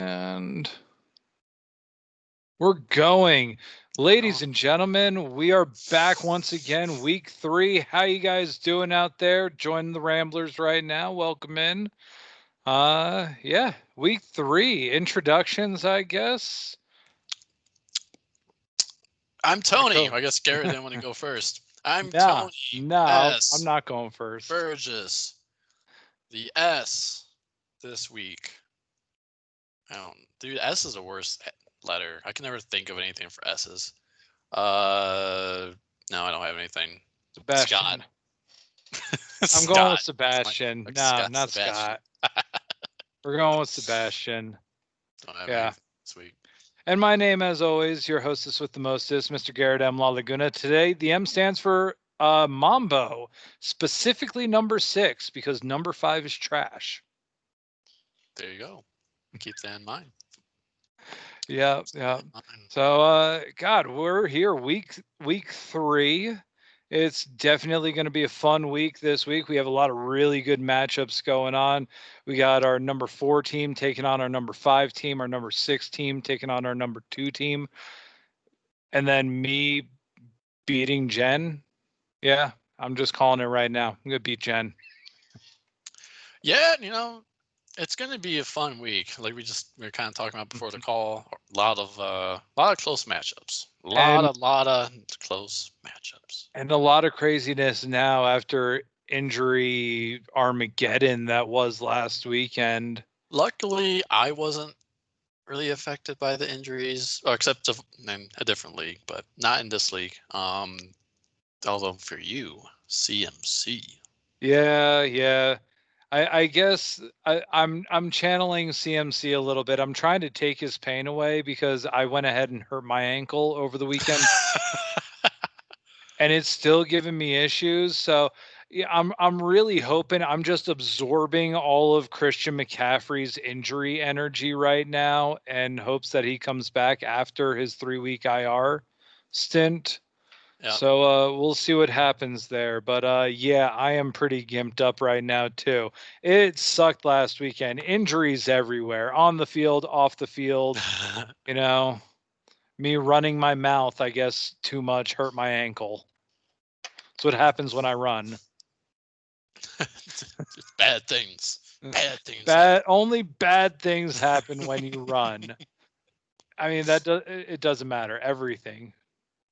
And we're going. Ladies and gentlemen, we are back once again, week 3. How you guys doing out there? Joining the Ramblers right now. Welcome in. Yeah, week 3. Introductions, I guess. I'm Tony. I guess Garrett didn't want to go first. I'm No, Tony I'm S. not going first. Burgess. The S this week. Dude, S is the worst letter. I can never think of anything for S's. No, I don't have anything. Sebastian. Scott. I'm going with Sebastian. Like No, Scott not Sebastian. Scott. We're going with Sebastian. Don't have Yeah. anything this week. And my name, as always, your hostess with the mostest, Mr. Garrett M. La Laguna. Today, the M stands for Mambo, specifically number 6, because number 5 is trash. There you go. Keep that in mind. Yeah. So, God, we're here, week 3. It's definitely going to be a fun week this week. We have a lot of really good matchups going on. We got our number 4 team taking on our number 5 team, our number 6 team taking on our number 2 team, and then me beating Jen. Yeah, I'm just calling it right now. I'm going to beat Jen. Yeah, it's going to be a fun week. Like we were kind of talking about before the call. A lot of close matchups. A lot of close matchups. And a lot of craziness now after injury Armageddon that was last weekend. Luckily, I wasn't really affected by the injuries, except in a different league, but not in this league. Although for you, CMC. Yeah. I guess I'm channeling CMC a little bit. I'm trying to take his pain away because I went ahead and hurt my ankle over the weekend. And it's still giving me issues. So yeah, I'm really hoping I'm just absorbing all of Christian McCaffrey's injury energy right now and hopes that he comes back after his 3-week IR stint. Yep. So we'll see what happens there. But yeah, I am pretty gimped up right now too. It sucked last weekend. Injuries everywhere, on the field, off the field. Me running my mouth, I guess, too much hurt my ankle. That's what happens when I run. Bad things. Only bad things happen when you run. I mean, it doesn't matter. Everything.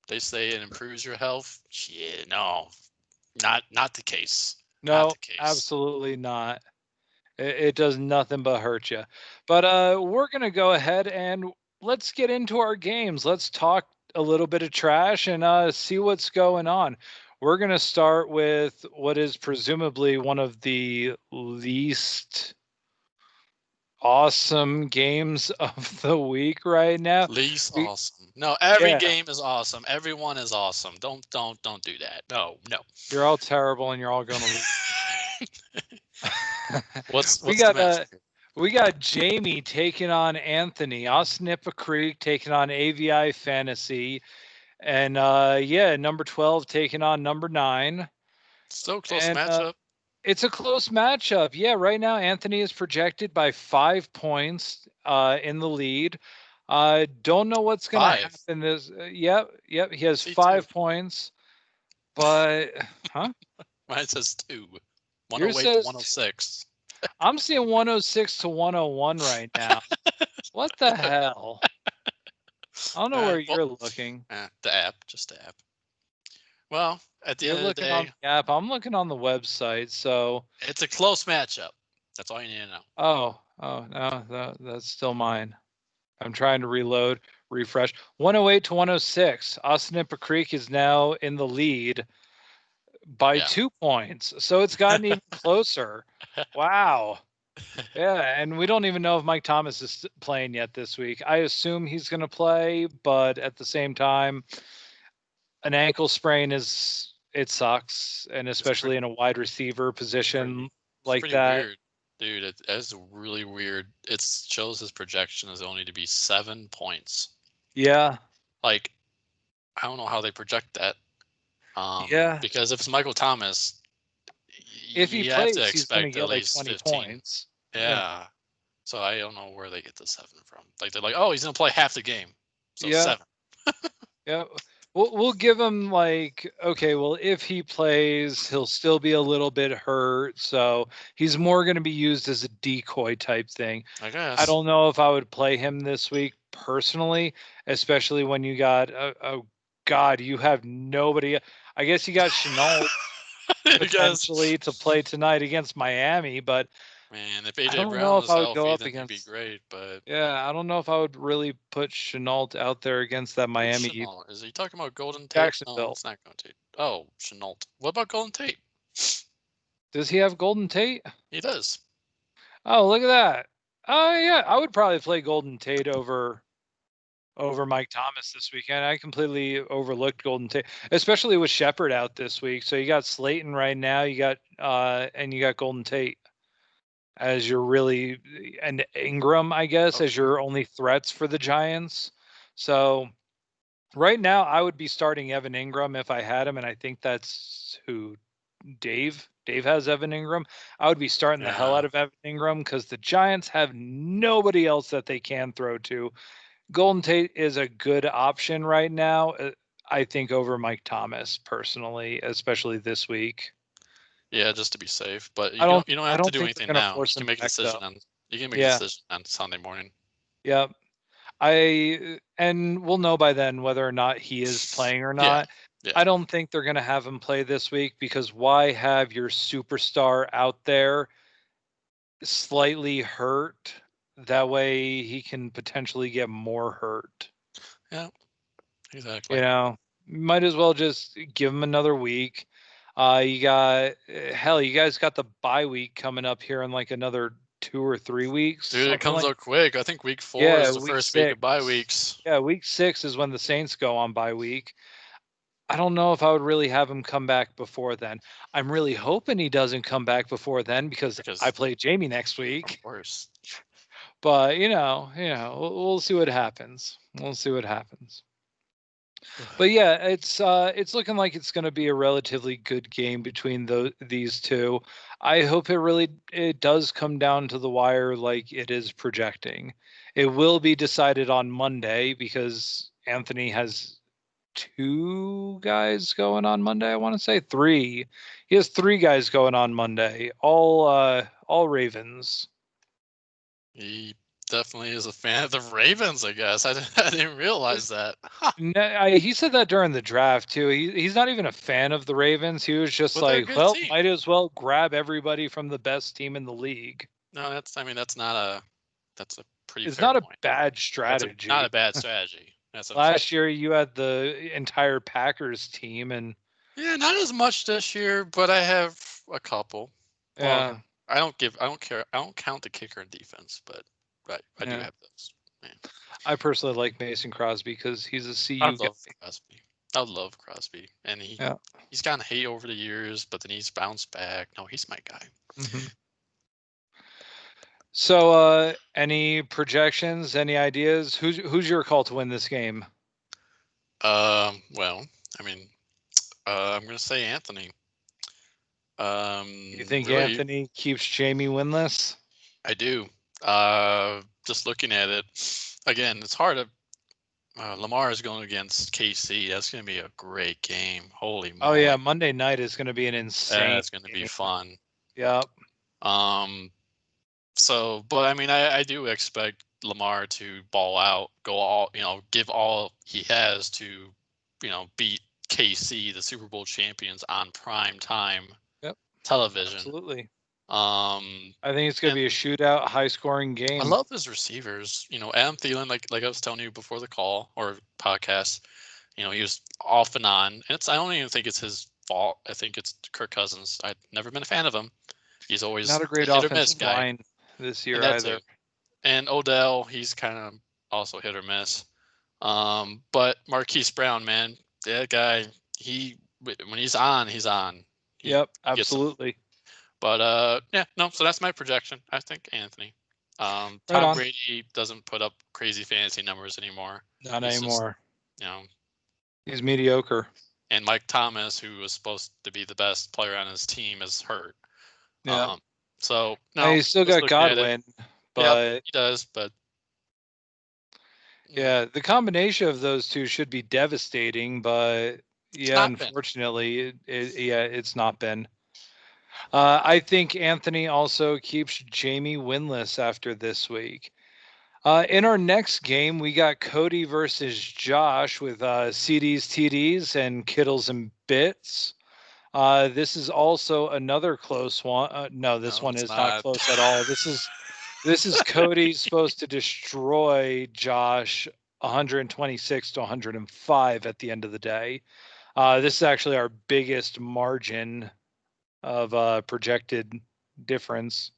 They say it improves your health. Yeah, no, not the case. No, not the case. Absolutely not. It does nothing but hurt you. But we're gonna go ahead and let's get into our games. Let's talk a little bit of trash and see what's going on. We're gonna start with what is presumably one of the least awesome games of the week right now. Least awesome. No, every game is awesome. Everyone is awesome. Don't do that. No. You're all terrible and you're all gonna lose. What's the match? We got Jamie taking on Anthony, Osnippa Creek taking on AVI Fantasy, and number 12 taking on number 9. Still close matchup. It's a close matchup. Yeah, right now Anthony is projected by 5 points in the lead. Don't know what's going to happen. Yep. He has 5 points. But, huh? Mine says 2. 108 to 106. I'm seeing 106 to 101 right now. What the hell? I don't know where you're looking. Just the app. Well, at the You're end of the day, on the app. I'm looking on the website. So it's a close matchup. That's all you need to know. Oh no, that's still mine. I'm trying to reload, refresh. 108 to 106. Osnippa Creek is now in the lead by 2 points. So it's gotten even closer. Wow. Yeah, and we don't even know if Mike Thomas is playing yet this week. I assume he's going to play, but at the same time, an ankle sprain it sucks, and especially in a wide receiver position like that. Weird. Dude, it's really weird. It shows his projection is only to be 7 points. Yeah. Like, I don't know how they project that. Because if it's Michael Thomas, if he plays, he's going to get like 20 points. Yeah. So I don't know where they get the 7 from. Like they're like, oh, he's gonna play half the game, so Yeah. 7. Yeah. We'll give him like, okay, well, if he plays, he'll still be a little bit hurt, so he's more going to be used as a decoy type thing. I I guess. don't know if I would play him this week personally, especially when you got God, you have nobody. I guess you got Chenault Because potentially to play tonight against Miami, but man, if I AJ don't know Brown if was I would go healthy, up then he'd be against. great. But Yeah, I don't know if I would really put Chenault out there against that which Miami Chenault? Is he talking about Golden Tate? No, Jacksonville. it's not Golden Tate. Oh, Chenault. What about Golden Tate? Does he have Golden Tate? He does. Oh, look at that. Oh yeah, I would probably play Golden Tate over Mike Thomas this weekend. I completely overlooked Golden Tate, especially with Shepard out this week. So you got Slayton right now, you got and you got Golden Tate as your really, and Ingram, I guess, as Okay. your only threats for the Giants. So right now I would be starting Evan Ingram if I had him, and I think that's who Dave. Dave has Evan Ingram. I would be starting the hell out Yeah. of Evan Ingram because the Giants have nobody else that they can throw to. Golden Tate is a good option right now. I think over Mike Thomas personally, especially this week. Yeah, just to be safe. But I don't. you don't I have to don't do think they're anything gonna now. You force can him make a back though. decision on Yeah. Sunday morning. Yep. And we'll know by then whether or not he is playing or Yeah. not. Yeah. I don't think they're gonna have him play this week because why have your superstar out there slightly hurt? That way he can potentially get more hurt. Yeah. Exactly. You know, might as well just give him another week. You got hell, you guys got the bye week coming up here in like another 2 or 3 weeks, Dude, it something comes like. up quick. I think week 4 Yeah, is the week first week of bye 6. weeks. Yeah, week 6 is when the Saints go on bye week. I don't know if I would really have him come back before then. I'm really hoping he doesn't come back before then because I Because play Jamie next of week. course. But we'll see what happens. We'll see what happens. But yeah, it's looking like it's going to be a relatively good game between these two. I hope it does come down to the wire like it is projecting. It will be decided on Monday because Anthony has 2 guys going on Monday. I want to say 3. He has 3 guys going on Monday. All Ravens. He definitely is a fan of the Ravens, I guess. I didn't realize that. He said that during the draft too. He's not even a fan of the Ravens. He was just But they're a like, good well, team. might as well grab everybody from the best team in the league. No, that's a pretty It's fair not a point. bad That's strategy. not a bad strategy. That's what I'm saying. Last year you had the entire Packers team, and Yeah, not as much this year, but I have a couple. Well, yeah, I don't care. I don't count the kicker and defense, but I do yeah. have those. Man, I personally like Mason Crosby because he's a I CU guy. love Crosby. I love Crosby, and Yeah. he's gotten hate over the years, but then he's bounced back. No, he's my guy. Mm-hmm. So, any projections? Any ideas? Who's your call to win this game? Well, I mean, I'm gonna say Anthony. You think Really, Anthony keeps Jamie winless? I do. Just looking at it, again, it's hard to. Lamar is going against KC. That's going to be a great game. Holy Oh moly! yeah, Monday night is going to be an insane That's going to be game. fun. Yep. So, but I mean, I do expect Lamar to ball out, go all, give all he has to, beat KC, the Super Bowl champions, on prime time Yep. television. Absolutely. I I think it's going to be a shootout, high-scoring game. I love his receivers. Adam Thielen, like I was telling you before the call or podcast, he was off and on. And I don't even think it's his fault. I think it's Kirk Cousins. I've never been a fan of him. He's always Not a great hit or miss offensive guy. line this year And that either. too. And Odell, he's kind of also hit or miss. But Marquise Brown, man, that guy, when he's on, he's on. Yep, absolutely. But yeah, no. So that's my projection. I think Anthony. Right Tom on. Brady doesn't put up crazy fantasy numbers anymore. Not He's anymore. Just, he's mediocre. And Mike Thomas, who was supposed to be the best player on his team, is hurt. Yeah. So no, He's still just got looking at it, Godwin, But he does. But yeah, the combination of those two should be devastating. But yeah, unfortunately, it's not been. I think Anthony also keeps Jamie winless after this week. In our next game, we got Cody versus Josh with CDs, TDs, and Kittles and Bits. This is also another close one. No, this one is not close at all. This is Cody supposed to destroy Josh 126 to 105 at the end of the day. This is actually our biggest margin of projected difference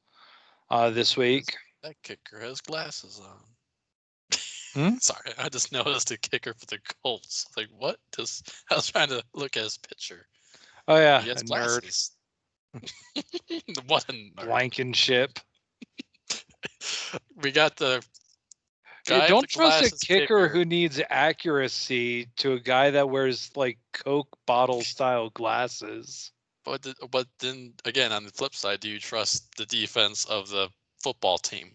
this week. That kicker has glasses on. Hmm? Sorry, I just noticed the kicker for the Colts. Like, what? I was trying to look at his picture. Oh yeah, he has a glasses. What a nerd. Blankenship. We got the guy. Yeah, don't trust a kicker who needs accuracy to a guy that wears like Coke bottle style glasses. But then again, on the flip side, do you trust the defense of the football team?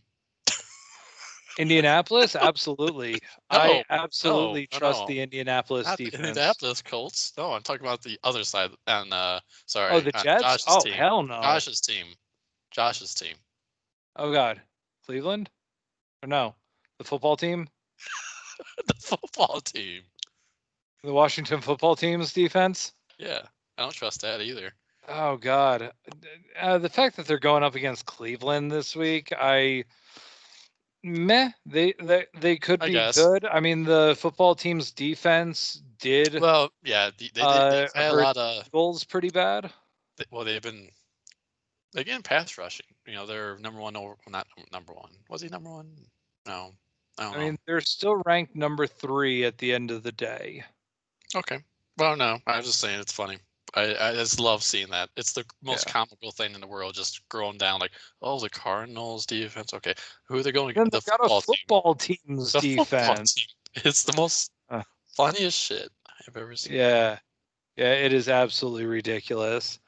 Indianapolis, absolutely. I absolutely trust the Indianapolis Not defense. The Indianapolis Colts. No, I'm talking about the other side. And sorry, oh, the Jets. Josh's team. Hell no. Josh's team. Oh God, Cleveland? Or no, the football team. The football team. The Washington football team's defense. Yeah, I don't trust that either. Oh God, the fact that they're going up against Cleveland this week, they could be good. I mean, the football team's defense did. Well, yeah, they had a lot of goals pretty bad. They've been again pass rushing. You know, they're number one over. Not number one. Was he number one? No, I don't know. I mean, they're still ranked number 3 at the end of the day. Okay. Well, no, I was just saying it's funny. I just love seeing that. It's the most comical thing in the world, just scrolling down like, oh, the Cardinals defense. Okay, who are they going against? The football team's defense. Football team. It's the most funniest shit I've ever seen. Yeah, it is absolutely ridiculous.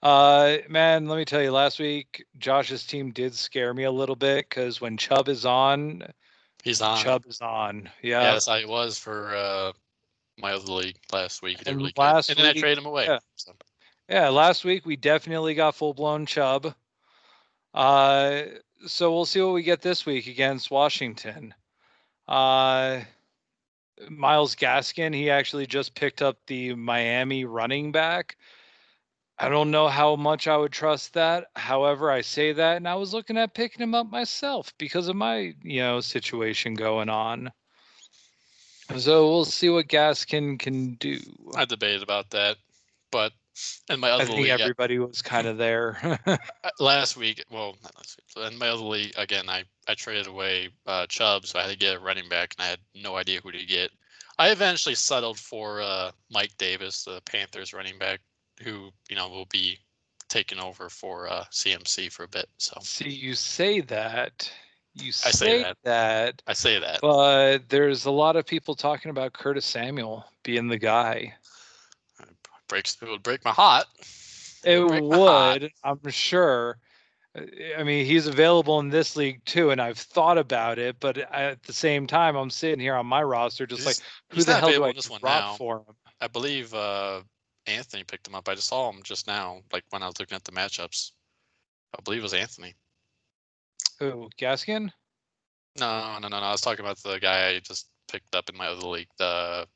Man, let me tell you, last week Josh's team did scare me a little bit because when Chubb is on, he's on. Chubb is on. Yeah, that's how he was for my other league last week. He did really good. And then I traded him away. Yeah. So. Yeah, last week we definitely got full-blown Chubb. So we'll see what we get this week against Washington. Miles Gaskin, he actually just picked up the Miami running back. I don't know how much I would trust that. However, I say that, and I was looking at picking him up myself because of my, situation going on. So we'll see what Gaskin can do. I debated about that, but in my other league, everybody was kind of there. Last week, well, not last week. In my other league, again, I traded away Chubb, so I had to get a running back, and I had no idea who to get. I eventually settled for Mike Davis, the Panthers running back, who will be taking over for CMC for a bit. So see, you say that. I say that. But there's a lot of people talking about Curtis Samuel being the guy. It would break my heart. It would, I'm sure. I mean, he's available in this league too, and I've thought about it, but at the same time, I'm sitting here on my roster just like, who the hell do I drop for him? I believe Anthony picked him up. I just saw him just now, like when I was looking at the matchups. I believe it was Anthony. Who, Gaskin? No. I was talking about the guy I just picked up in my other league. The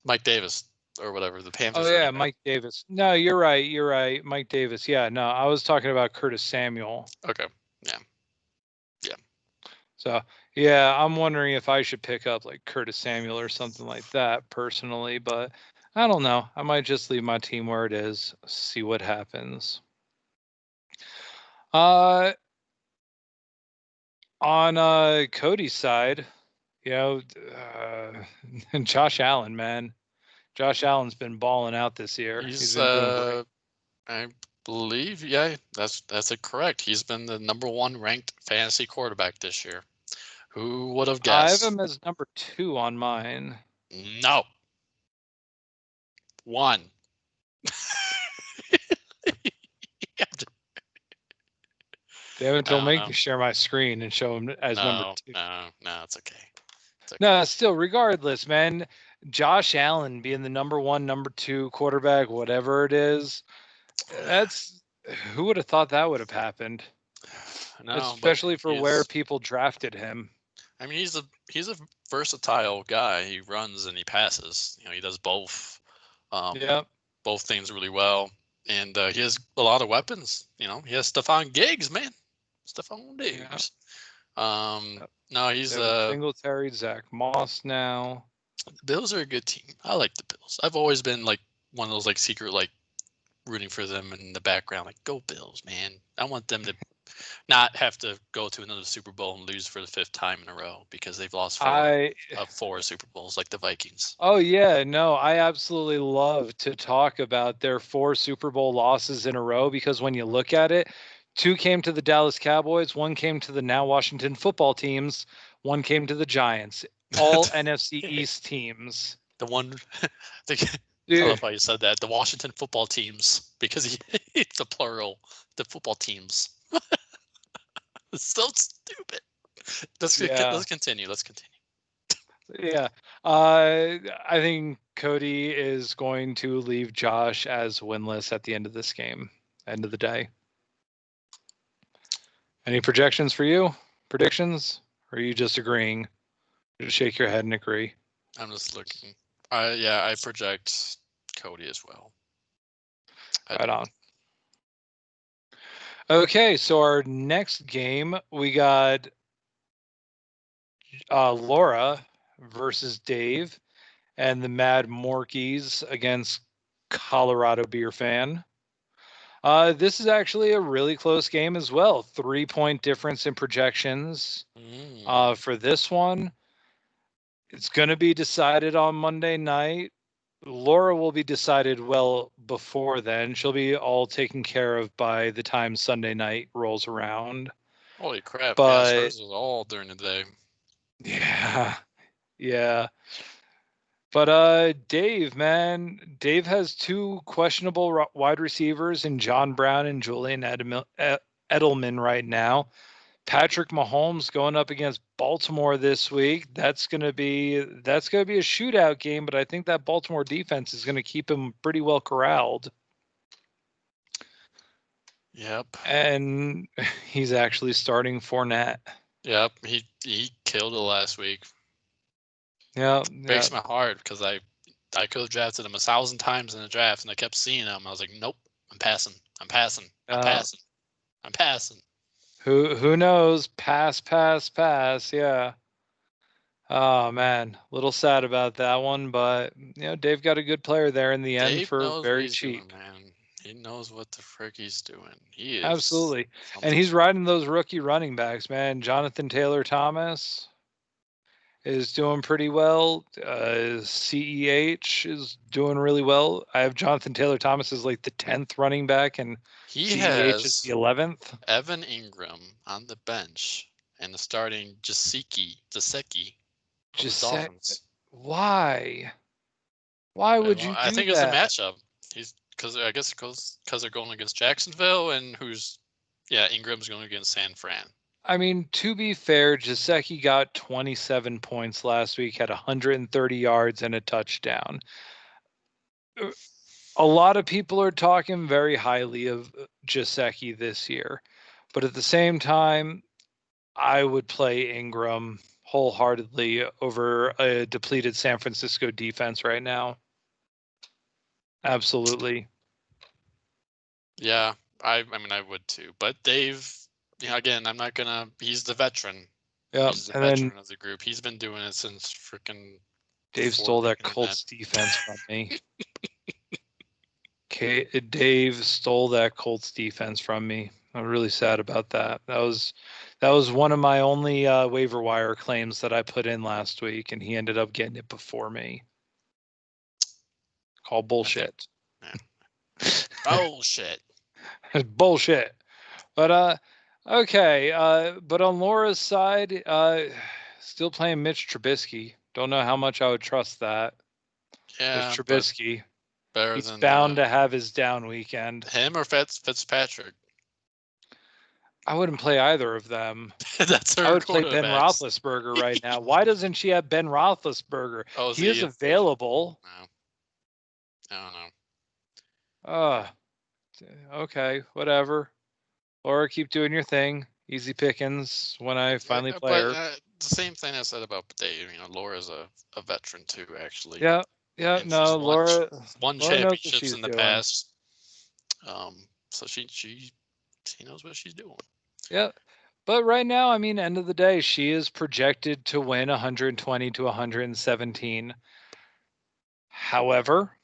Mike Davis or whatever, the Panthers. Oh yeah, Mike Davis. No, you're right. Mike Davis. Yeah, no, I was talking about Curtis Samuel. Okay. Yeah. So yeah, I'm wondering if I should pick up like Curtis Samuel or something like that personally, but I don't know. I might just leave my team where it is, see what happens. On Cody's side, Josh Allen, man. Josh Allen's been balling out this year. He's been doing great. I believe, that's correct. He's been the number 1 ranked fantasy quarterback this year. Who would have guessed? I have him as number 2 on mine. No. 1. Damn it, don't make me share my screen and show him as number 2. No, it's okay. No, still, regardless, man, Josh Allen being the number 1, number 2 quarterback, whatever it is, who would have thought that would have happened? No, especially for where people drafted him. I mean, he's a versatile guy. He runs and he passes. He does both. Both things really well, and he has a lot of weapons. He has Stephon Diggs, man. Stephon Diggs. No, he's Singletary, Zach Moss now. The Bills are a good team. I like the Bills. I've always been like one of those like secret like rooting for them in the background. Like, go Bills, man. I want them to not have to go to another Super Bowl and lose for the 5th time in a row because they've lost 4 Super Bowls like the Vikings. Oh, yeah. No, I absolutely love to talk about their 4 Super Bowl losses in a row because when you look at it, 2 came to the Dallas Cowboys, 1 came to the now Washington football teams, 1 came to the Giants. All NFC East teams. The one, I love how you said that. The Washington football teams, because it's a plural. The football teams. It's so stupid. Let's continue. Yeah. I think Cody is going to leave Josh as winless at the end of this game. End of the day. Any projections for you? Predictions? Or are you just agreeing? Just shake your head and agree. I'm just looking. I project Cody as well. Right on. Okay, so our next game, we got Laura versus Dave and the Mad Morkies against Colorado Beer Fan. This is actually a really close game as well. 3-point difference in projections for this one. It's going to be decided on Monday night. Laura will be decided well before then. She'll be all taken care of by the time Sunday night rolls around. Holy crap. But hers was all during the day. Yeah. But Dave, man, Dave has 2 questionable wide receivers in John Brown and Julian Edelman right now. Patrick Mahomes going up against Baltimore this week. That's gonna be a shootout game, but I think that Baltimore defense is gonna keep him pretty well corralled. Yep. And he's actually starting Fournette. Yep. He killed it last week. Yeah. Breaks my heart because I could have drafted him 1,000 times in the draft and I kept seeing him. I was like, nope, I'm passing. Who knows? Pass. Yeah. Oh man, a little sad about that one, but Dave got a good player there in the end for very cheap. Doing, man. He knows what the frick he's doing. He is absolutely, and he's riding those rookie running backs, man. Jonathan Taylor Thomas is doing pretty well. CEH is doing really well. I have Jonathan Taylor Thomas as like the 10th running back, and CEH is the 11th. Evan Ingram on the bench and the starting Gesicki. Why? Why would you do that? I think it's a matchup. Because they're going against Jacksonville, and Ingram's going against San Fran. I mean, to be fair, Gesicki got 27 points last week, had 130 yards and a touchdown. A lot of people are talking very highly of Gesicki this year, but at the same time, I would play Ingram wholeheartedly over a depleted San Francisco defense right now. Absolutely. Yeah, I mean, I would too. But Dave, again, I'm not gonna. He's the veteran. Yeah, he's the veteran of the group. He's been doing it since freaking. Dave stole that Colts defense from me. Dave stole that Colts defense from me. I'm really sad about that. That was one of my only waiver wire claims that I put in last week, and he ended up getting it before me. Called bullshit. Bullshit. Bullshit. But okay. But on Laura's side, still playing Mitch Trubisky. Don't know how much I would trust that. Yeah, with Trubisky. He's bound to have his down weekend. Him or Fitzpatrick? I wouldn't play either of them. That's her I would play Ben quarterbacks. Roethlisberger right now. Why doesn't she have Ben Roethlisberger? Oh, He is available. No. I don't know. Okay, whatever. Laura, keep doing your thing. Easy pickings when I finally play her. But the same thing I said about Dave. Laura's a veteran too, actually. Yeah, And no, Laura won knows what championships she's in the doing. past. So she knows what she's doing. Yeah. But right now, I mean, end of the day, she is projected to win 120 to 117. However,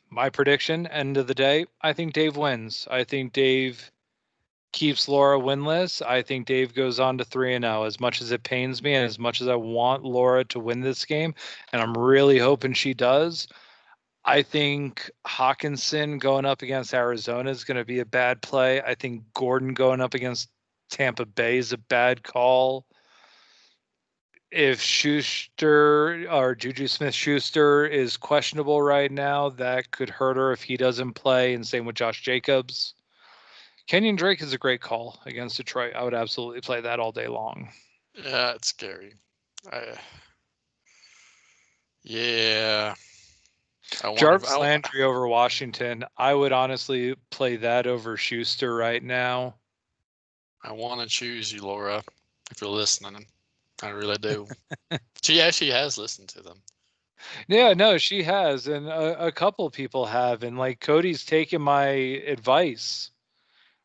my prediction, end of the day, I think Dave wins. I think Dave keeps Laura winless. I think Dave goes on to 3-0. As much as it pains me and as much as I want Laura to win this game, and I'm really hoping she does, I think Hawkinson going up against Arizona is going to be a bad play. I think Gordon going up against Tampa Bay is a bad call. If Schuster or Juju Smith-Schuster is questionable right now, that could hurt her if he doesn't play, and same with Josh Jacobs. Kenyon Drake is a great call against Detroit. I would absolutely play that all day long. Yeah, it's scary. Yeah. Jarvis Landry over Washington. I would honestly play that over Schuster right now. I want to choose you, Laura, if you're listening. I really do. She actually has listened to them. Yeah, no, she has, and a couple people have, and like Cody's taken my advice.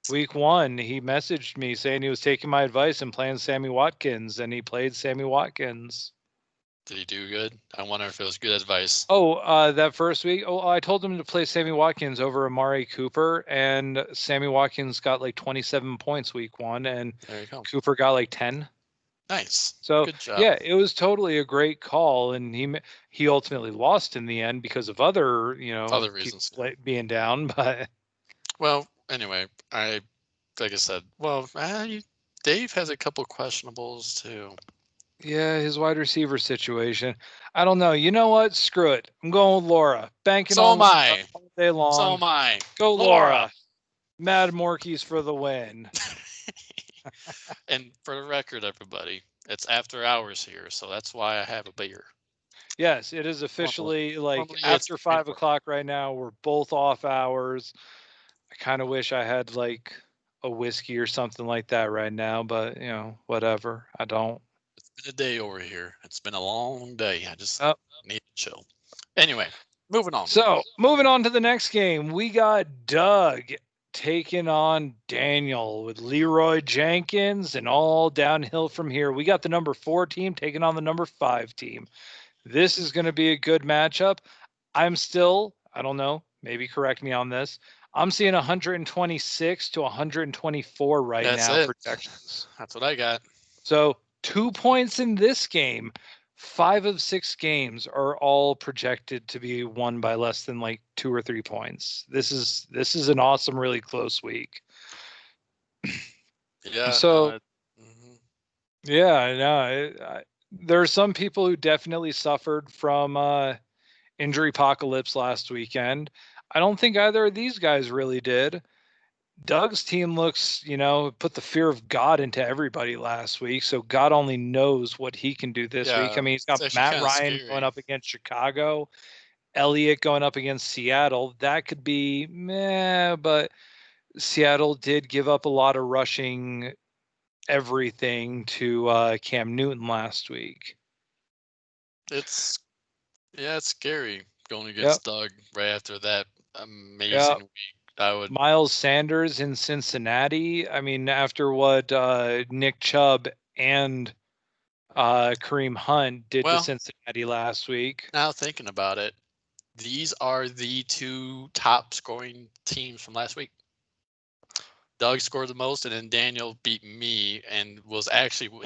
Week 1, he messaged me saying he was taking my advice and playing Sammy Watkins, and he played Sammy Watkins. Did he do good? I wonder if it was good advice. Oh, that first week? Oh, I told him to play Sammy Watkins over Amari Cooper, and Sammy Watkins got like 27 points week 1, and Cooper got like 10. Nice. So good job. Yeah, it was totally a great call, and he ultimately lost in the end because of other reasons being down. But well, anyway, like I said, Dave has a couple questionables too. Yeah, his wide receiver situation. I don't know. You know what? Screw it. I'm going with Laura. Banking on Laura all day long. So am I. Go Laura. Mad Morkies for the win. And for the record, everybody, it's after hours here, so that's why I have a beer. Yes, it is officially after 5 o'clock right now. We're both off hours. I kind of wish I had like a whiskey or something like that right now, but whatever. I don't. It's been a day over here. It's been a long day. I just need to chill. Anyway, moving on. So moving on to the next game, we got Doug taking on Daniel with Leroy Jenkins, and all downhill from here. We got the number 4 team taking on the number 5 team. This is going to be a good matchup. I'm still, I don't know, maybe correct me on this. I'm seeing 126 to 124 right now projections. That's what I got. So 2 points in this game. 5 of 6 games are all projected to be won by less than like 2 or 3 points. This is an awesome, really close week. Yeah. So, there are some people who definitely suffered from injury apocalypse last weekend. I don't think either of these guys really did. Doug's team looks, put the fear of God into everybody last week. So God only knows what he can do this week. I mean, he's got Matt Ryan going up against Chicago, Elliott going up against Seattle. That could be meh, but Seattle did give up a lot of rushing everything to Cam Newton last week. It's scary going against Doug right after that amazing week. Miles Sanders in Cincinnati. I mean, after what Nick Chubb and Kareem Hunt did to Cincinnati last week. Now thinking about it, these are the 2 top scoring teams from last week. Doug scored the most, and then Daniel beat me, and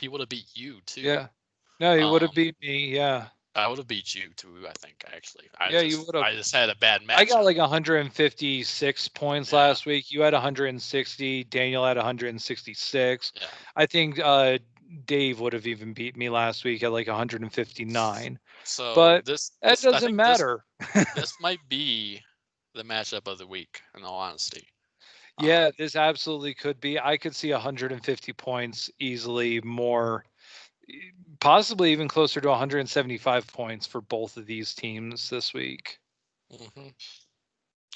he would have beat you too. Yeah. No, he would have beat me. Yeah. I would have beat you too, I think, actually. You would have. I just had a bad match. I got like 156 points last week. You had 160. Daniel had 166. Yeah. I think Dave would have even beat me last week at like 159. So, but that doesn't matter. This might be the matchup of the week, in all honesty. Yeah, this absolutely could be. I could see 150 points easily, more, possibly even closer to 175 points for both of these teams this week. Mm-hmm.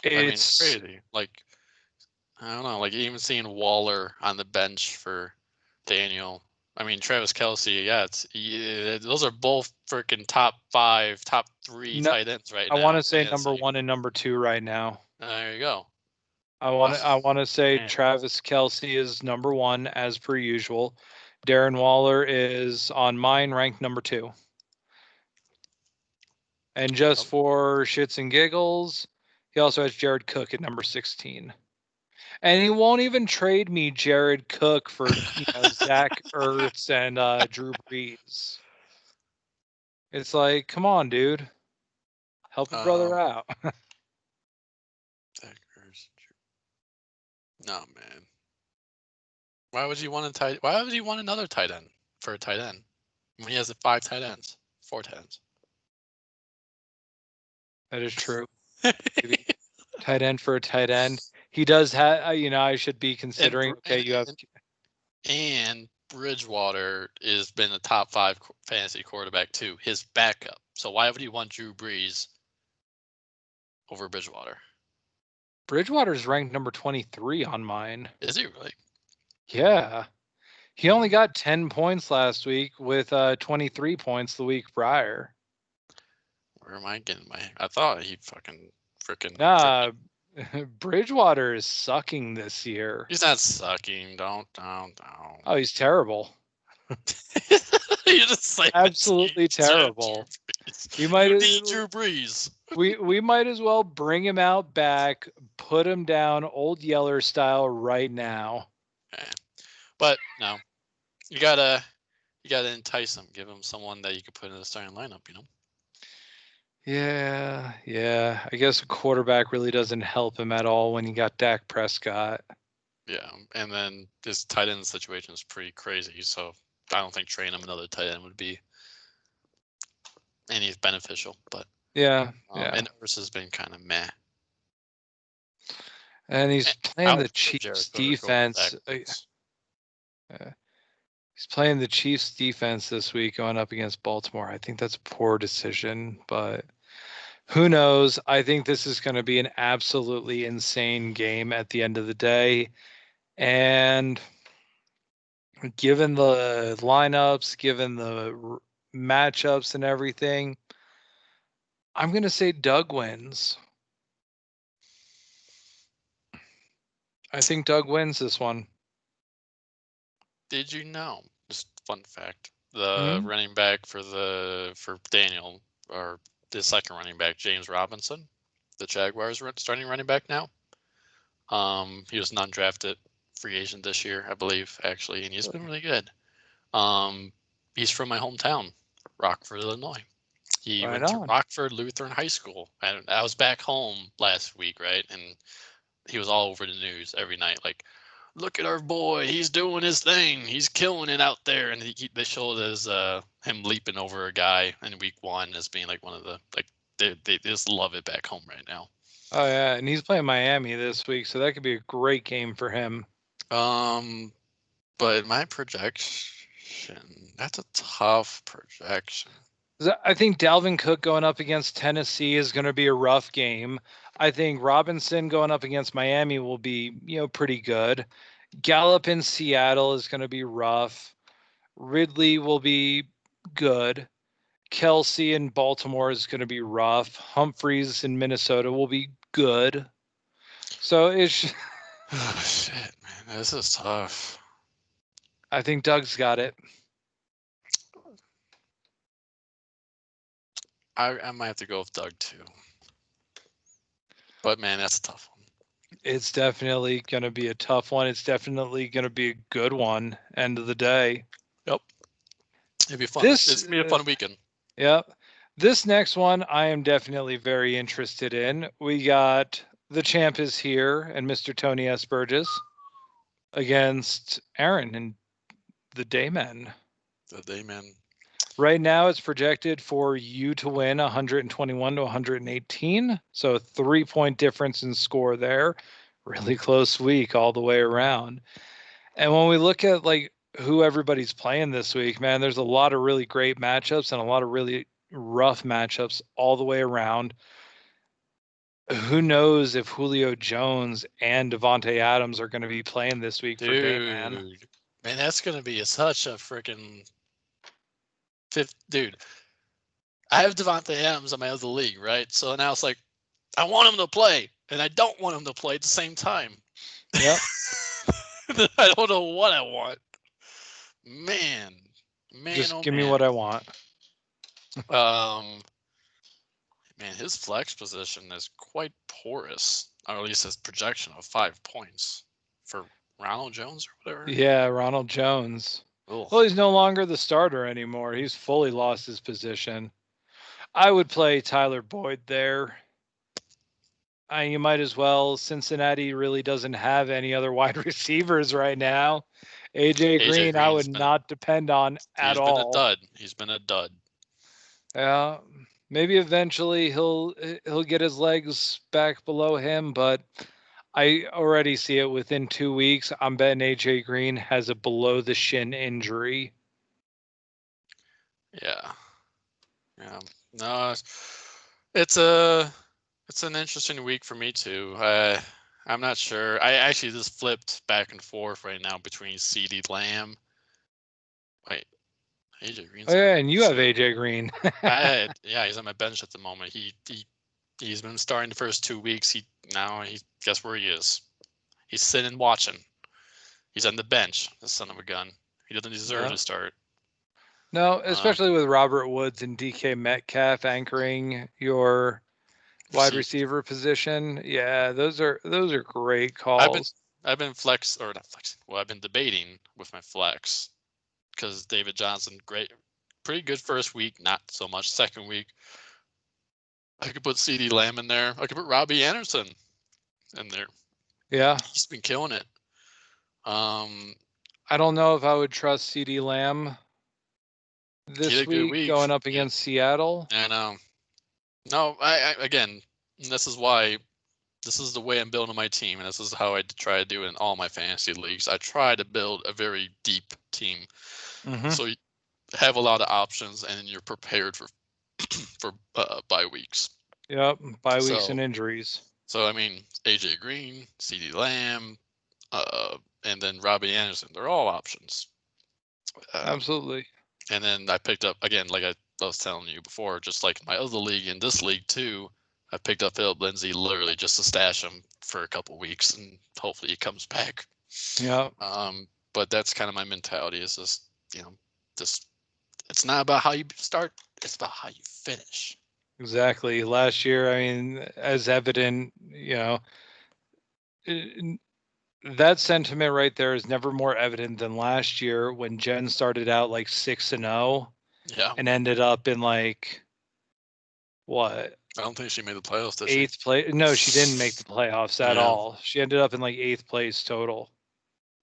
It's crazy. Like, I don't know, like even seeing Waller on the bench for Daniel. I mean, Travis Kelce, those are both freaking top 5, top 3 no, tight ends right I now. want to say number fantasy. 1 and number 2 right now. There you go. I want to say man. Travis Kelce is number 1 as per usual. Darren Waller is on mine ranked number 2. And just for shits and giggles, he also has Jared Cook at number 16. And he won't even trade me Jared Cook for Zach Ertz and Drew Brees. It's like, come on, dude. Help a brother out. No, man. Why would you want another tight end for a tight end when he has 5 tight ends, 4 tight ends? That is true. Maybe tight end for a tight end. He does have, I should be considering. And Bridgewater has been a top 5 fantasy quarterback too. His backup. So why would he want Drew Brees over Bridgewater? Bridgewater's ranked number 23 on mine. Is he really? Yeah. He only got 10 points last week with 23 points the week prior. Where am I getting my? I thought he freaking. Nah, Bridgewater is sucking this year. He's not sucking. Don't. Oh, he's terrible. You just say absolutely terrible. You need Drew Brees. we might as well bring him out back, put him down old Yeller style right now. Okay. But no, you gotta entice him. Give him someone that you could put in the starting lineup. Yeah. I guess a quarterback really doesn't help him at all when you got Dak Prescott. Yeah, and then this tight end situation is pretty crazy. So I don't think trading him another tight end would be any beneficial. But yeah. And Ertz has been kind of meh. And he's playing the Chiefs defense. He's playing the Chiefs defense this week going up against Baltimore. I think that's a poor decision, but who knows? I think this is going to be an absolutely insane game at the end of the day. And given the lineups, given the matchups and everything, I'm going to say Doug wins. I think Doug wins this one. Did you know? Just fun fact: the running back for Daniel, or the second running back, James Robinson, the Jaguars starting running back now. He was an undrafted free agent this year, I believe, actually, and he's been really good. He's from my hometown, Rockford, Illinois. He went to Rockford Lutheran High School, and I was back home last week, right? And he was all over the news every night, like, look at our boy, he's doing his thing, he's killing it out there. And they showed as him leaping over a guy in week 1 as being like one of the, like, they just love it back home right now. Oh yeah, and he's playing Miami this week, so that could be a great game for him. But my projection, that's a tough projection. I think Dalvin Cook going up against Tennessee is going to be a rough game. I think Robinson going up against Miami will be, pretty good. Gallup in Seattle is going to be rough. Ridley will be good. Kelce in Baltimore is going to be rough. Humphreys in Minnesota will be good. So it's... Oh, shit, man. This is tough. I think Doug's got it. I might have to go with Doug, too. But, man, that's a tough one. It's definitely going to be a tough one. It's definitely going to be a good one, end of the day. Yep. It'd be fun. It's going to be a fun weekend. Yep. This next one I am definitely very interested in. We got the champ is here and Mr. Tony S. Burgess against Aaron and the Daymen. The Daymen. Right now, it's projected for you to win 121 to 118. So a 3-point difference in score there. really close week all the way around. And when we look at like who everybody's playing this week, man, there's a lot of really great matchups and a lot of really rough matchups all the way around. Who knows if Julio Jones and Devontae Adams are going to be playing this week for Dame, man. Man, that's going to be such a freaking fifth. Dude, I have Devontae Adams in my other league, right? So now it's like, I want him to play, and I don't want him to play at the same time. Yep. I don't know what I want. Man, just give me what I want. Man, his flex position is quite porous, or at least his projection of 5 points for Ronald Jones or whatever. Yeah, Ronald Jones. Ugh. Well, he's no longer the starter anymore. He's fully lost his position. I would play Tyler Boyd there. You might as well. Cincinnati really doesn't have any other wide receivers right now. AJ Green, I would not depend on at all. He's been a dud. Yeah, maybe eventually he'll get his legs back below him, but I already see it within 2 weeks. I'm betting AJ Green has a below the shin injury. Yeah. No, it's an interesting week for me too. I'm not sure. I actually just flipped back and forth right now between CeeDee Lamb. Wait, AJ Green. Oh yeah, and you have AJ Green. Yeah, he's on my bench at the moment. He's been starting the first 2 weeks. Guess where he is? He's sitting watching. He's on the bench. The son of a gun. He doesn't deserve to start. No, especially with Robert Woods and DK Metcalf anchoring your wide receiver position. Yeah, those are great calls. I've been debating with my flex because David Johnson, pretty good first week, not so much second week. I could put CeeDee Lamb in there. I could put Robbie Anderson in there. Yeah, he's been killing it. I don't know if I would trust CeeDee Lamb this week going up against Seattle. I know. No, I again, this is the way I'm building my team, and this is how I try to do it in all my fantasy leagues. I try to build a very deep team, so you have a lot of options, and you're prepared for bye weeks. Yep, bye weeks and injuries. So I mean, AJ Green, CeeDee Lamb, and then Robbie Anderson. They're all options. Absolutely. And then I picked up again, like I was telling you before, just like my other league, in this league too. I picked up Philip Lindsay literally just to stash him for a couple weeks, and hopefully he comes back. Yeah. But that's kind of my mentality. Is just it's not about how you start; it's about how you finish. Exactly. Last year, I mean, as evident, that sentiment right there is never more evident than last year when Jen started out like 6-0. Yeah. And ended up in like what? I don't think she made the playoffs this year. 8th place. No, she didn't make the playoffs at all. She ended up in like 8th place total.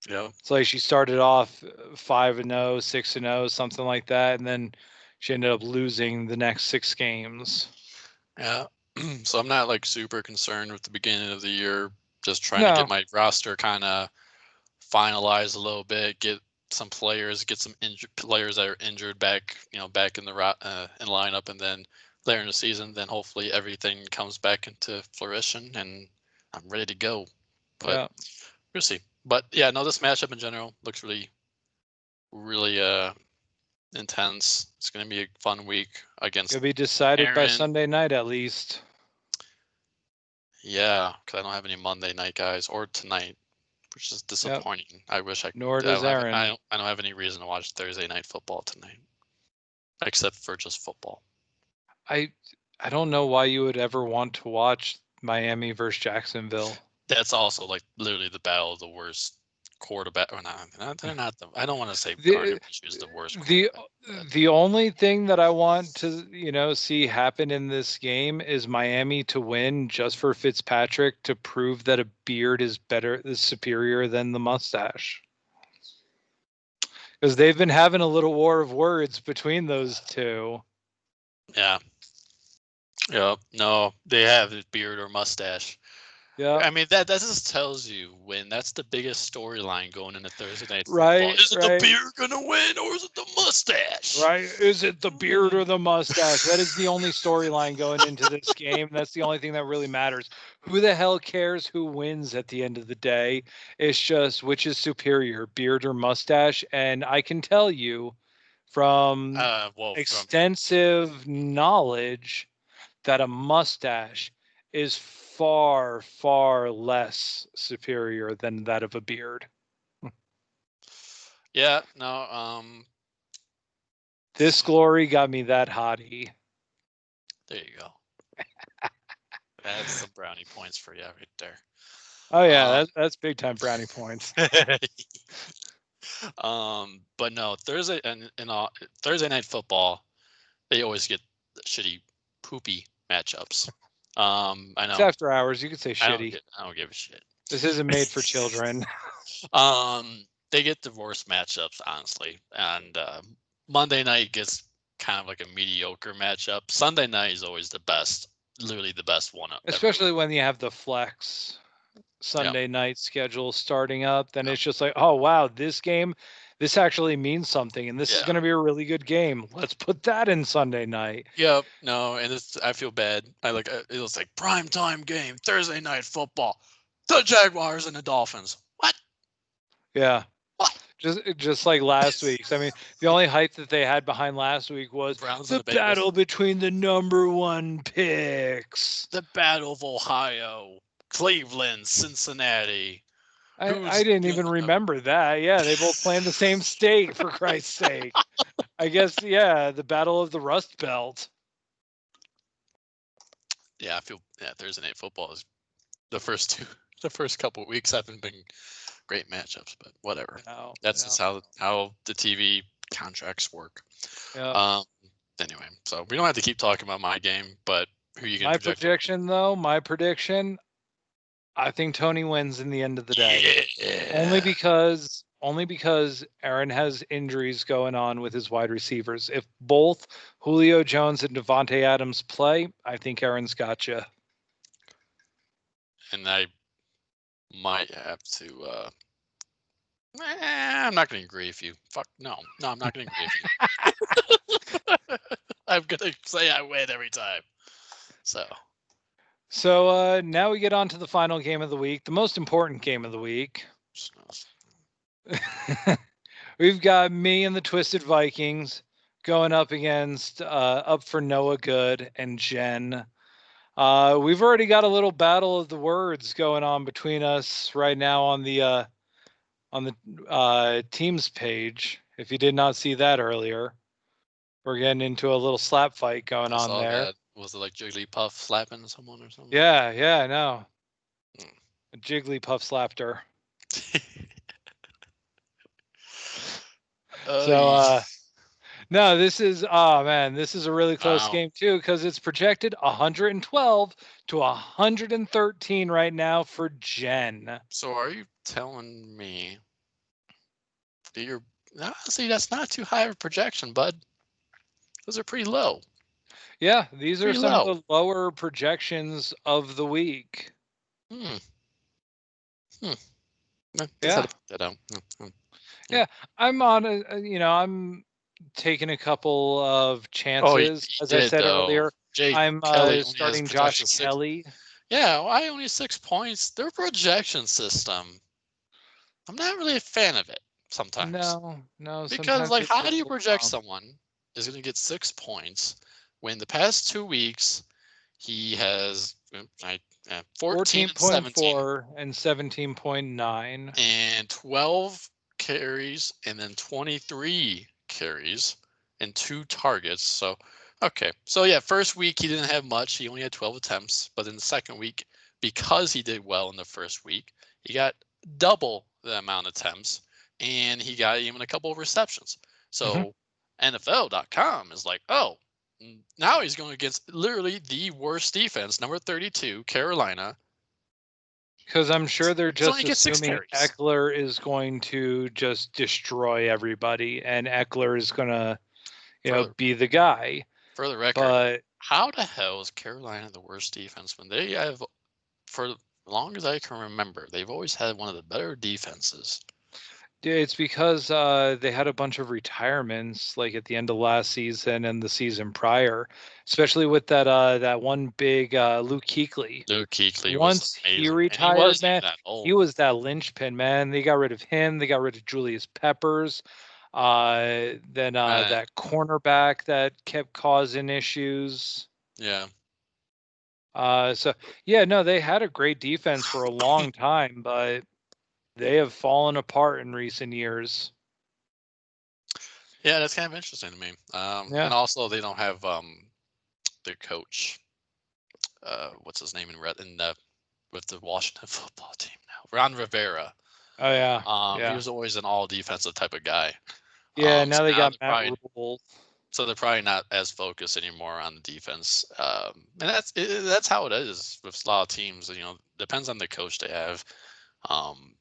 Yeah. It's like she started off 5-0, 6-0, something like that, and then she ended up losing the next 6 games. Yeah. So I'm not like super concerned with the beginning of the year. Just trying to get my roster kind of finalized a little bit, get some players, get some players that are injured back in the in lineup, and then later in the season, then hopefully everything comes back into fruition, and I'm ready to go. But we'll see. But yeah, no, this matchup in general looks really, really intense. It's going to be a fun week against. It'll be decided by Sunday night at least. Yeah, because I don't have any Monday night guys or tonight, which is disappointing. Yep. I wish I could. Nor does Aaron. I don't have any reason to watch Thursday night football tonight, except for just football. I don't know why you would ever want to watch Miami versus Jacksonville. That's also like literally the battle of the worst quarterback. Or not, they're not. I don't want to say Gardner Minshew is the worst. The only thing that I want to see happen in this game is Miami to win just for Fitzpatrick to prove that a beard is superior than the mustache. Because they've been having a little war of words between those two. Yeah. Yeah. No, they have his beard or mustache. Yeah. I mean, that just tells you when that's the biggest storyline going into Thursday night football. Right. Is it the beard gonna win, or is it the mustache? Right. Is it the beard or the mustache? That is the only storyline going into this game. That's the only thing that really matters. Who the hell cares who wins at the end of the day? It's just which is superior, beard or mustache. And I can tell you from extensive knowledge that a mustache is far, far less superior than that of a beard. Yeah, no, This glory got me that hottie. there you go. That's some brownie points for you right there. Oh yeah, that's big time brownie points. But no, Thursday Thursday night football, they always get shitty, poopy matchups. I know. It's after hours. You could say shitty. I don't give a shit. This isn't made for children. They get divorce matchups, honestly, and Monday night gets kind of like a mediocre matchup. Sunday night is always the best, literally the best one. Especially when you have the flex Sunday night schedule starting up, then it's just like, oh wow, this game, this actually means something, and this is going to be a really good game. Let's put that in Sunday night. Yep. No, and I feel bad. It was like prime time game, Thursday night football, the Jaguars and the Dolphins. What? Yeah. What? Just like last week's. I mean, the only hype that they had behind last week was the battle between the number one picks. The Battle of Ohio, Cleveland, Cincinnati. I didn't even remember that. Yeah, they both play in the same state, for Christ's sake. I guess, yeah, the Battle of the Rust Belt. Yeah, Thursday night football is the first couple of weeks haven't been great matchups, but whatever. That's just how the TV contracts work. Yeah. Anyway, so we don't have to keep talking about my game, but who you going to prediction, though, my prediction, I think Tony wins in the end of the day. Yeah. Only because Aaron has injuries going on with his wide receivers. If both Julio Jones and Devontae Adams play, I think Aaron's got you. And I might have to. I'm not going to agree with you. Fuck no, I'm not going to agree with you. I'm going to say I win every time. So now we get on to the final game of the week, the most important game of the week. We've got me and the Twisted Vikings going up against up for Noah Good and Jen. We've already got a little battle of the words going on between us right now on the teams page. If you did not see that earlier, we're getting into a little slap fight going on there. That. Was it like Jigglypuff slapping someone or something? Yeah, I know. A Jigglypuff slapped her. No, this is a really close game too, because it's projected 112 to 113 right now for Jen. So are you telling me that honestly, that's not too high of a projection, bud? Those are pretty low. Yeah, these are some of the lower projections of the week. Yeah, I'm on I'm taking a couple of chances. As I said earlier, I'm starting Josh Kelly. Yeah, I only 6 points. Their projection system, I'm not really a fan of it sometimes. No. Because how do you project someone is going to get 6 points when the past 2 weeks he has 14.4 and 17.9 and 12 carries and then 23 carries and 2 targets. So first week he didn't have much. He only had 12 attempts, but in the second week, because he did well in the first week, he got double the amount of attempts and he got even a couple of receptions. So NFL.com is like, oh, now he's going against literally the worst defense, number 32, Carolina. Because I'm sure they're just assuming Eckler is going to just destroy everybody, and Eckler is going to, be the guy. For the record, how the hell is Carolina the worst defense when they have, for long as I can remember, they've always had one of the better defenses. Yeah, it's because they had a bunch of retirements like at the end of last season and the season prior, especially with that one big Luke Kuechly. Luke Kuechly was Once he amazing, and he retired, wasn't even man, that he old. was that linchpin, man. They got rid of him. They got rid of Julius Peppers. Then that cornerback that kept causing issues. Yeah. So yeah, no, they had a great defense for a long time, but they have fallen apart in recent years. Yeah, that's kind of interesting to me. Yeah. And also they don't have their coach. What's his name in with the Washington football team now? Ron Rivera. Oh yeah. He Yeah. was always an all defensive type of guy. Yeah. So Now they now got they're Matt probably Rule. not as focused anymore on the defense. And that's how it is with a lot of teams. Depends on the coach they have. Um,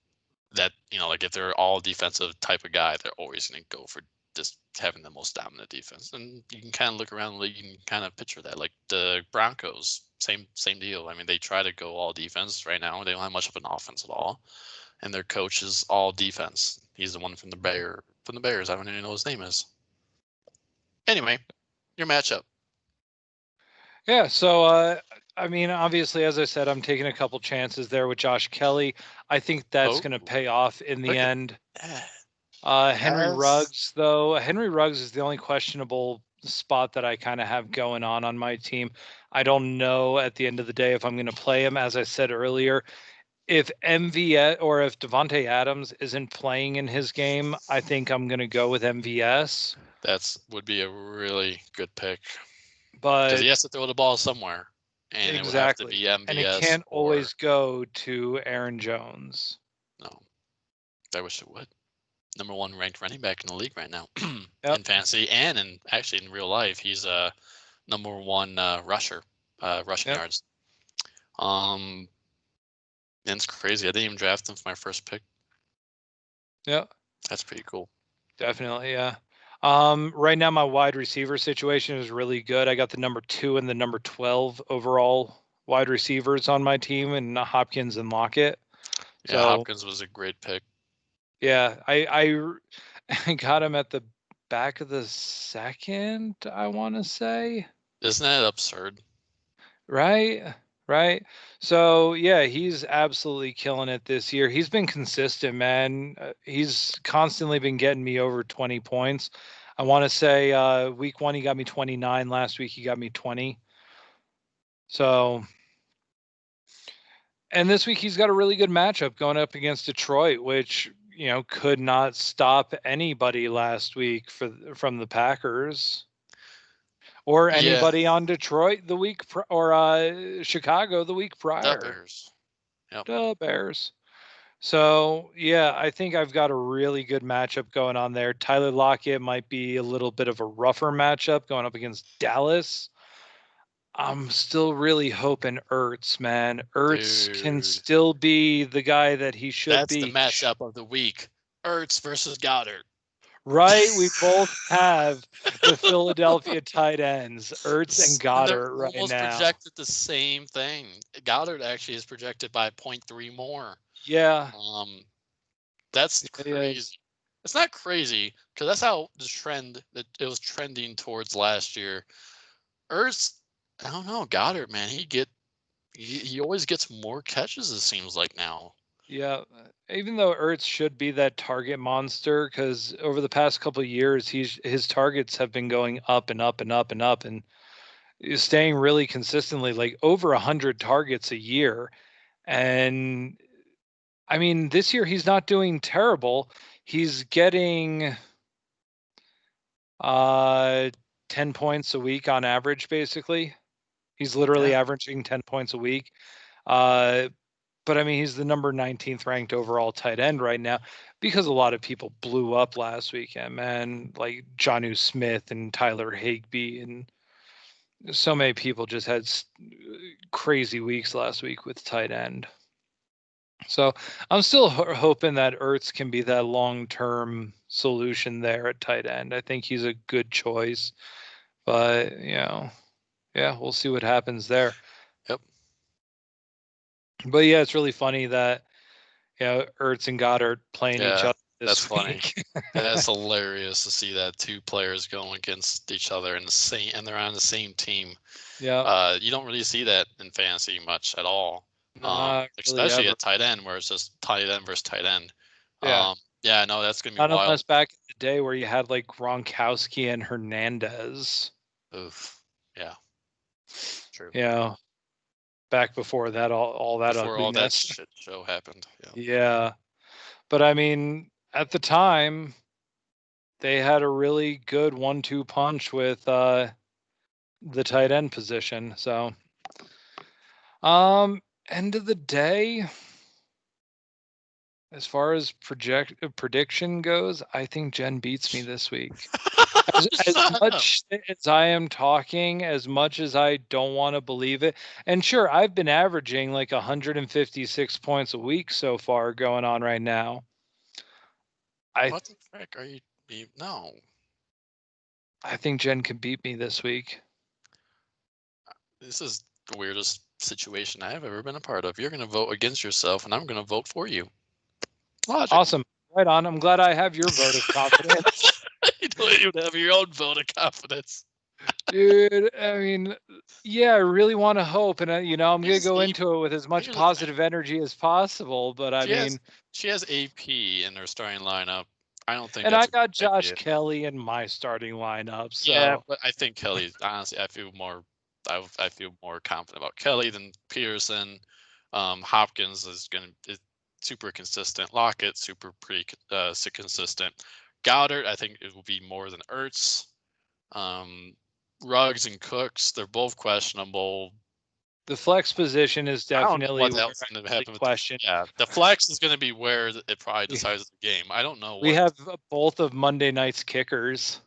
that like if they're all defensive type of guy, they're always going to go for just having the most dominant defense. And you can kind of look around the league, you can kind of picture that. Like the Broncos, same deal. I mean, they try to go all defense right now. They don't have much of an offense at all, and their coach is all defense. He's the one from the Bears. I don't even know what his name is. Anyway, your matchup. Yeah. So I mean, obviously, as I said, I'm taking a couple chances there with Josh Kelly. I think that's Oh, going to pay off in the look at end. that. Henry Yes. Ruggs, though, Henry Ruggs is the only questionable spot that I kind of have going on my team. I don't know at the end of the day if I'm going to play him. As I said earlier, if MVS or if Devontae Adams isn't playing in his game, I think I'm going to go with MVS. Would be a really good pick because But he has to throw the ball somewhere, and it would have to exactly. be And it MVS can't or always go to Aaron Jones. no. I wish it would. Number one ranked running back in the league right now Yep. in fantasy and actually in real life. He's a number one rusher, rushing Yep. yards. And it's crazy. I didn't even draft him for my first pick. Yep. That's pretty cool. Definitely, yeah. Right now my wide receiver situation is really good. I got the number 2 and the number 12 overall wide receivers on my team, and Hopkins and Lockett. Yeah, So Hopkins was a great pick. yeah, I got him at the back of the second, I want to say. Isn't that absurd? Right? Right? So, yeah, he's absolutely killing it this year. He's been consistent, man. He's constantly been getting me over 20 points. I want to say week 1 he got me 29, last week he got me 20. So, and this week he's got a really good matchup going up against Detroit, which, could not stop anybody last week from the Packers. Or Yeah, anybody on Detroit the week or Chicago the week the prior. Bears. Yep. The Bears. So yeah, I think I've got a really good matchup going on there. Tyler Lockett might be a little bit of a rougher matchup going up against Dallas. I'm still really hoping Ertz, man. Ertz can Dude, still be the guy that he should that's the be. matchup of the week. Ertz versus Goddard. Right? We both have the Philadelphia tight ends, Ertz and And they're Goddard right almost now. projected the same thing. Goddard actually is projected by 0.3 more. Yeah. That's It crazy. is. It's not crazy because that's how it was trending towards last year. Ertz, I don't know, Goddard, man, he always gets more catches. It seems like now. Yeah, even though Ertz should be that target monster, because over the past couple of years, his targets have been going up and up and up and up, and is staying really consistently, like over 100 targets a year. And I mean, this year he's not doing terrible. He's getting uh 10 points a week on average, basically. He's literally Yeah, averaging 10 points a week. Uh, But I mean, he's the number 19th ranked overall tight end right now because a lot of people blew up last weekend, man. Like Jonnu Smith and Tyler Higbee, and so many people just had crazy weeks last week with tight end. So I'm still hoping that Ertz can be that long-term solution there at tight end. I think he's a good choice, but yeah, we'll see what happens there. yep. But yeah, it's really funny that Ertz and Goddard playing each other this week. Funny. That's hilarious to see that two players going against each other and they're on the same team. Yeah. You don't really see that in fantasy much at all. really Especially ever. at tight end where it's just tight end versus tight end. Yeah. No, that's gonna be Not wild. unless back in the day where you had like Gronkowski and Hernandez. Oof. Yeah. True. Back before that, all that Before all that ugliness. shit show happened. Yeah. But I mean, at the time, they had a really good 1-2 punch with the tight end position. So, end of the day, as far as prediction goes, I think Jen beats me this week. As much as I am talking, as much as I don't want to believe it, and sure, I've been averaging like 156 points a week so far going on right now. What the frick are you? No. I think Jen can beat me this week. This is the weirdest situation I have ever been a part of. You're going to vote against yourself, and I'm going to vote for you. Logic. Awesome. Right on. I'm glad I have your vote of confidence. You don't even have your own vote of confidence. Dude, I mean, yeah, I really want to hope, and I'm going to go into it with as much positive energy as possible. But she has AP in her starting lineup. I don't think. And I got Josh Kelly in my starting lineup. So. Yeah, but I think Kelly. Honestly, I feel more confident about Kelly than Peterson. Hopkins is super consistent. Lockett pretty consistent. Goddard, I think it will be more than Ertz. Ruggs and Cooks, they're both questionable. The flex position is definitely the question. The flex is going to be where it probably decides the game. I don't know. We have both of Monday night's kickers,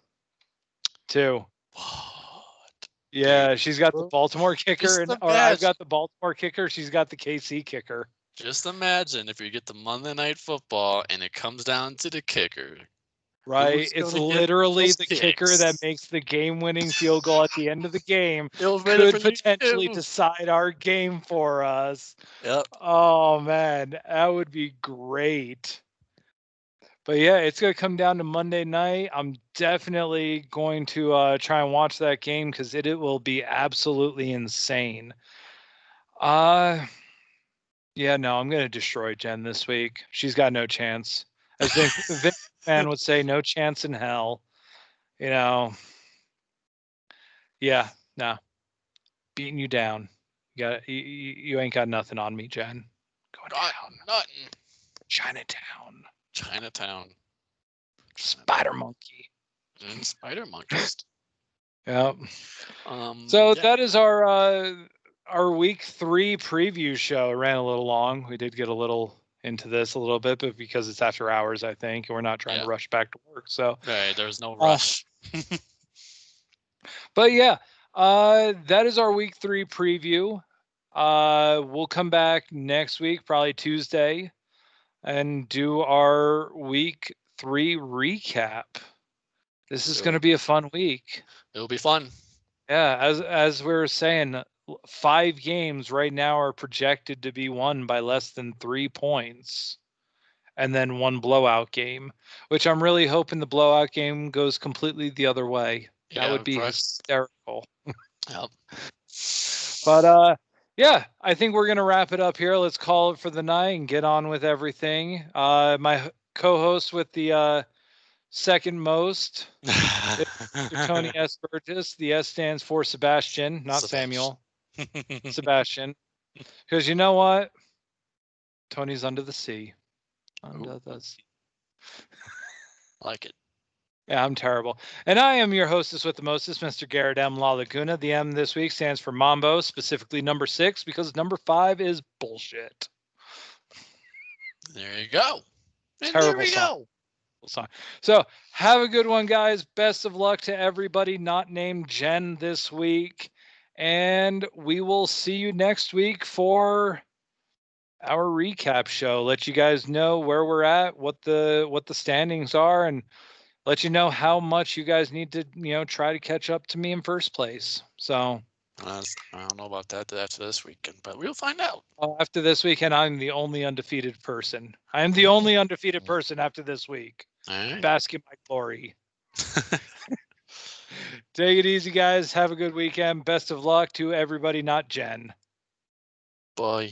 too. What? Yeah, she's got the Baltimore kicker, or I've got the Baltimore kicker. She's got the KC kicker. Just imagine if you get the Monday Night Football and it comes down to the kicker. Right, it's literally the kicker that makes the game-winning field goal at the end of the game. Could potentially decide our game for us. Yep. Oh man, that would be great. But yeah, it's gonna come down to Monday night. I'm definitely going to try and watch that game because it will be absolutely insane. Yeah, no, I'm gonna destroy Jen this week. She's got no chance. As Vince McMahon would say, no chance in hell. Yeah, no. Beating you down. You ain't got nothing on me, Jen. Going down. Nothing. Chinatown. Spider Monkey. And Spider Monkeys. Yep. So that is our week 3 preview show. It ran a little long. We did get a little into this a little bit, but because it's after hours, I think, and we're not trying to rush back to work. So there's no rush. But yeah, that is our week 3 preview. We'll come back next week, probably Tuesday, and do our week 3 recap. This is going to be a fun week. It'll be fun. Yeah, as we were saying, 5 games right now are projected to be won by less than 3 points, and then 1 blowout game, which I'm really hoping the blowout game goes completely the other way. That would be hysterical. Yep. But yeah, I think we're gonna wrap it up here. Let's call it for the night and get on with everything. My co-host with the second most, Tony S. Burgess. The S stands for Sebastian, not Samuel. Sebastian. Because you know what? Tony's under the sea. Under the sea. I like it. Yeah, I'm terrible. And I am your hostess with the mostest, Mr. Garrett M. La Laguna. The M this week stands for Mambo, specifically number 6, because number 5 is bullshit. There you go. And terrible song. So have a good one, guys. Best of luck to everybody not named Jen this week. And we will see you next week for our recap show. Let you guys know where we're at, what the standings are, and let you know how much you guys need to, try to catch up to me in first place. So I don't know about that after this weekend, but we'll find out. After this weekend, I'm the only undefeated person. I am the only undefeated person after this week. All right. Bask in my glory. Take it easy, guys. Have a good weekend. Best of luck to everybody, not Jen. Bye.